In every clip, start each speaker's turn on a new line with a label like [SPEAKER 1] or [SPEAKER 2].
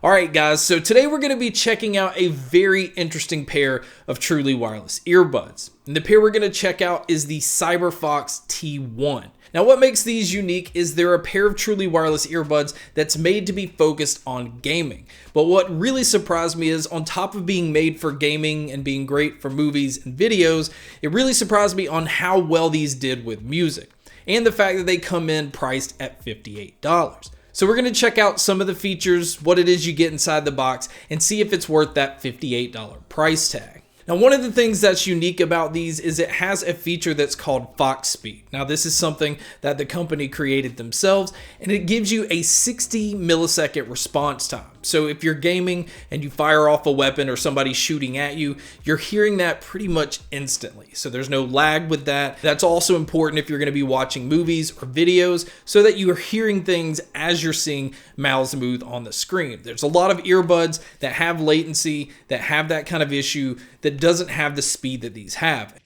[SPEAKER 1] Alright guys, so today we're going to be checking out a very interesting pair of truly wireless earbuds. And the pair we're going to check out is the CyberFox T1. Now what makes these unique is they're a pair of truly wireless earbuds that's made to be focused on gaming. But what really surprised me is on top of being made for gaming and being great for movies and videos, it really surprised me on how well these did with music. And the fact that they come in priced at $58. So we're going to check out some of the features, what it is you get inside the box, and see if it's worth that $58 price tag. Now, one of the things that's unique about these is it has a feature that's called Fox Speed. Now, this is something that the company created themselves, and it gives you a 60 millisecond response time. So if you're gaming and you fire off a weapon or somebody's shooting at you, you're hearing that pretty much instantly. So there's no lag with that. That's also important if you're going to be watching movies or videos so that you are hearing things as you're seeing mouths move on the screen. There's a lot of earbuds that have latency, that have that kind of issue, that doesn't have the speed that these have.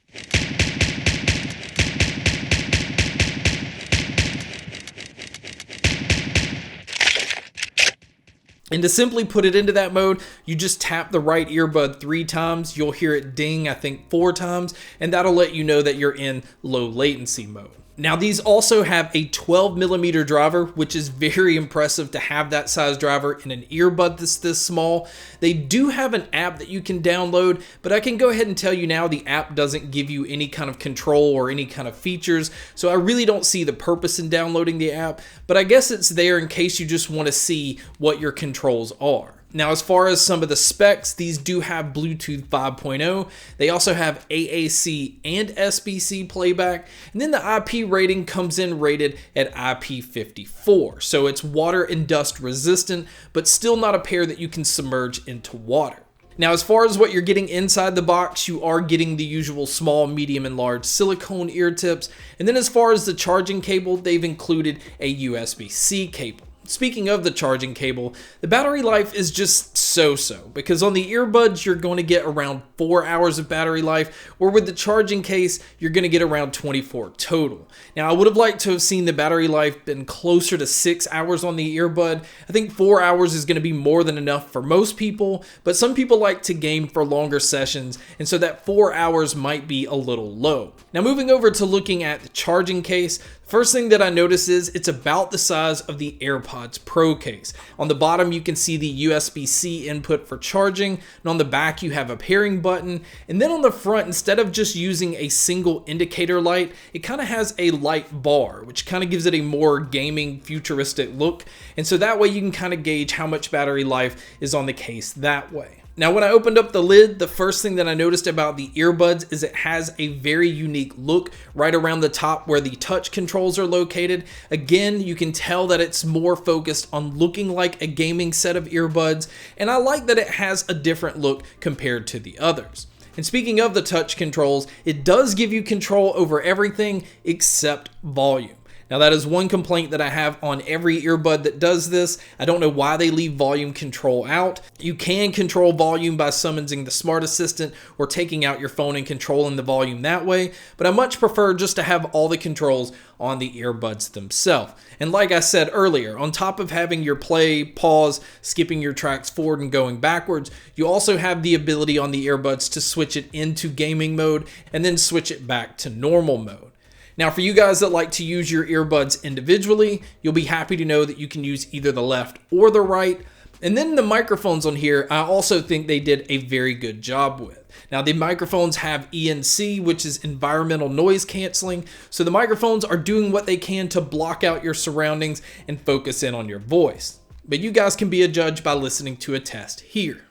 [SPEAKER 1] And to simply put it into that mode, you just tap the right earbud 3 times, you'll hear it ding, I think 4 times, and that'll let you know that you're in low latency mode. Now these also have a 12mm driver, which is very impressive to have that size driver in an earbud that's this small. They do have an app that you can download, but I can go ahead and tell you now the app doesn't give you any kind of control or any kind of features, so I really don't see the purpose in downloading the app, but I guess it's there in case you just want to see what your controls are. Now, as far as some of the specs, these do have Bluetooth 5.0. They also have AAC and SBC playback. And then the IP rating comes in rated at IP54. So it's water and dust resistant, but still not a pair that you can submerge into water. Now, as far as what you're getting inside the box, you are getting the usual small, medium, and large silicone ear tips. And then as far as the charging cable, they've included a USB-C cable. Speaking of the charging cable, the battery life is just so-so because on the earbuds you're going to get around 4 hours of battery life, or with the charging case you're going to get around 24 total. Now I would have liked to have seen the battery life been closer to 6 hours on the earbud. I think 4 hours is going to be more than enough for most people, but some people like to game for longer sessions, and so that 4 hours might be a little low. Now moving over to looking at the charging case, first thing that I notice is it's about the size of the AirPods Pro case. On the bottom you can see the USB-C input for charging, and on the back you have a pairing button, and then on the front, instead of just using a single indicator light, it kind of has a light bar, which kind of gives it a more gaming futuristic look, and so that way you can kind of gauge how much battery life is on the case that way. Now when I opened up the lid, the first thing that I noticed about the earbuds is it has a very unique look right around the top where the touch controls are located. Again, you can tell that it's more focused on looking like a gaming set of earbuds, and I like that it has a different look compared to the others. And speaking of the touch controls, it does give you control over everything except volume. Now that is one complaint that I have on every earbud that does this. I don't know why they leave volume control out. You can control volume by summoning the Smart Assistant or taking out your phone and controlling the volume that way, but I much prefer just to have all the controls on the earbuds themselves. And like I said earlier, on top of having your play, pause, skipping your tracks forward and going backwards, you also have the ability on the earbuds to switch it into gaming mode and then switch it back to normal mode. Now for you guys that like to use your earbuds individually, you'll be happy to know that you can use either the left or the right. And then the microphones on here, I also think they did a very good job with. Now the microphones have ENC, which is environmental noise canceling. So the microphones are doing what they can to block out your surroundings and focus in on your voice. But you guys can be a judge by listening to a test here.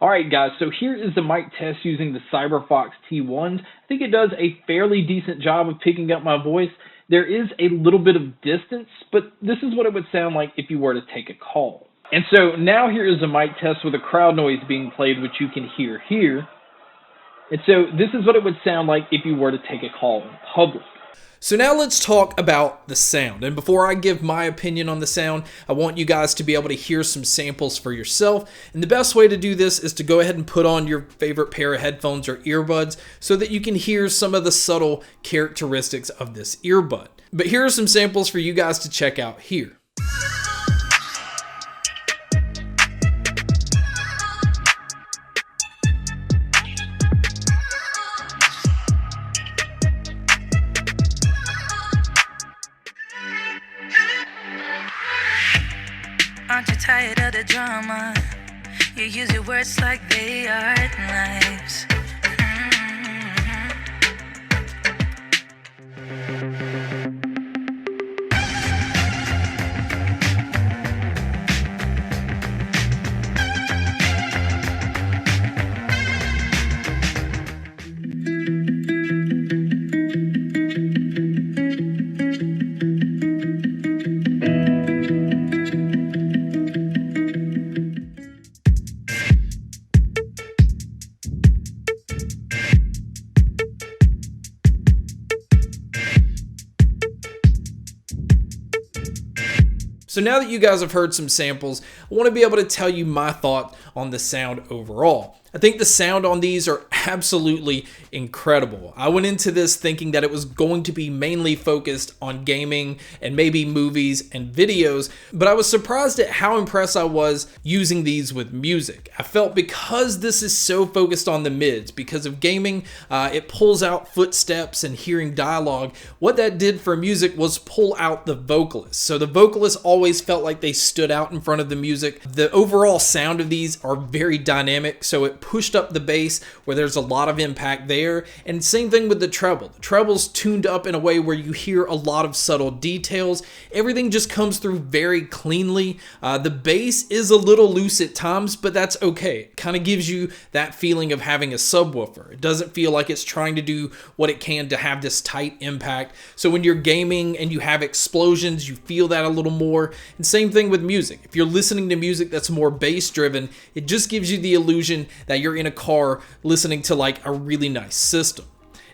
[SPEAKER 2] Alright guys, so here is the mic test using the CyberFox T1s. I think it does a fairly decent job of picking up my voice. There is a little bit of distance, but this is what it would sound like if you were to take a call. And so now here is a mic test with a crowd noise being played, which you can hear here. And so this is what it would sound like if you were to take a call in public.
[SPEAKER 1] So now let's talk about the sound. And before I give my opinion on the sound, I want you guys to be able to hear some samples for yourself. And the best way to do this is to go ahead and put on your favorite pair of headphones or earbuds so that you can hear some of the subtle characteristics of this earbud. But here are some samples for you guys to check out here.
[SPEAKER 3] drama. You use your words like they are knives.
[SPEAKER 1] So now that you guys have heard some samples, I want to be able to tell you my thought on the sound overall. I think the sound on these are absolutely incredible. I went into this thinking that it was going to be mainly focused on gaming and maybe movies and videos, but I was surprised at how impressed I was using these with music. I felt because this is so focused on the mids, because of gaming, it pulls out footsteps and hearing dialogue. What that did for music was pull out the vocalists. So the vocalists always felt like they stood out in front of the music. The overall sound of these are very dynamic, so it pushed up the bass where there's a lot of impact there. And same thing with the treble. The treble's tuned up in a way where you hear a lot of subtle details. Everything just comes through very cleanly. The bass is a little loose at times, but that's okay. It kind of gives you that feeling of having a subwoofer. It doesn't feel like it's trying to do what it can to have this tight impact. So when you're gaming and you have explosions, you feel that a little more. And same thing with music. If you're listening to music that's more bass driven, it just gives you the illusion that you're in a car listening to like a really nice system.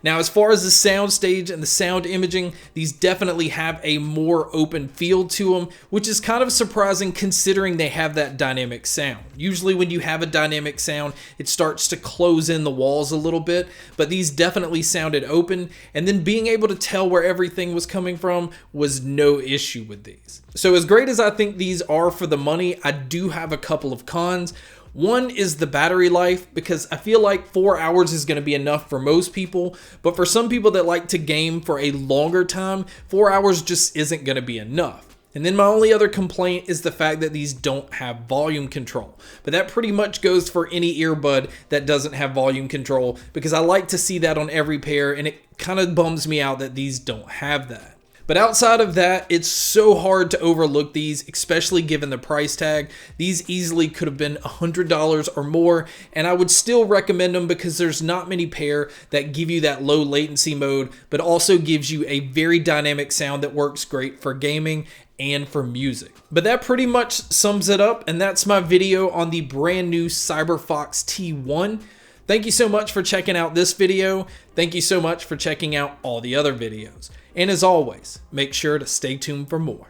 [SPEAKER 1] Now, as far as the sound stage and the sound imaging, these definitely have a more open feel to them, which is kind of surprising considering they have that dynamic sound. Usually when you have a dynamic sound, it starts to close in the walls a little bit, but these definitely sounded open, and then being able to tell where everything was coming from was no issue with these. So as great as I think these are for the money, I do have a couple of cons. One is the battery life, because I feel like 4 hours is going to be enough for most people, but for some people that like to game for a longer time, 4 hours just isn't going to be enough. And then my only other complaint is the fact that these don't have volume control. But that pretty much goes for any earbud that doesn't have volume control, because I like to see that on every pair, and it kind of bums me out that these don't have that. But outside of that, it's so hard to overlook these, especially given the price tag. These easily could have been $100 or more, and I would still recommend them because there's not many pair that give you that low latency mode, but also gives you a very dynamic sound that works great for gaming and for music. But that pretty much sums it up, and that's my video on the brand new CyberFox T1. Thank you so much for checking out this video. Thank you so much for checking out all the other videos. And as always, make sure to stay tuned for more.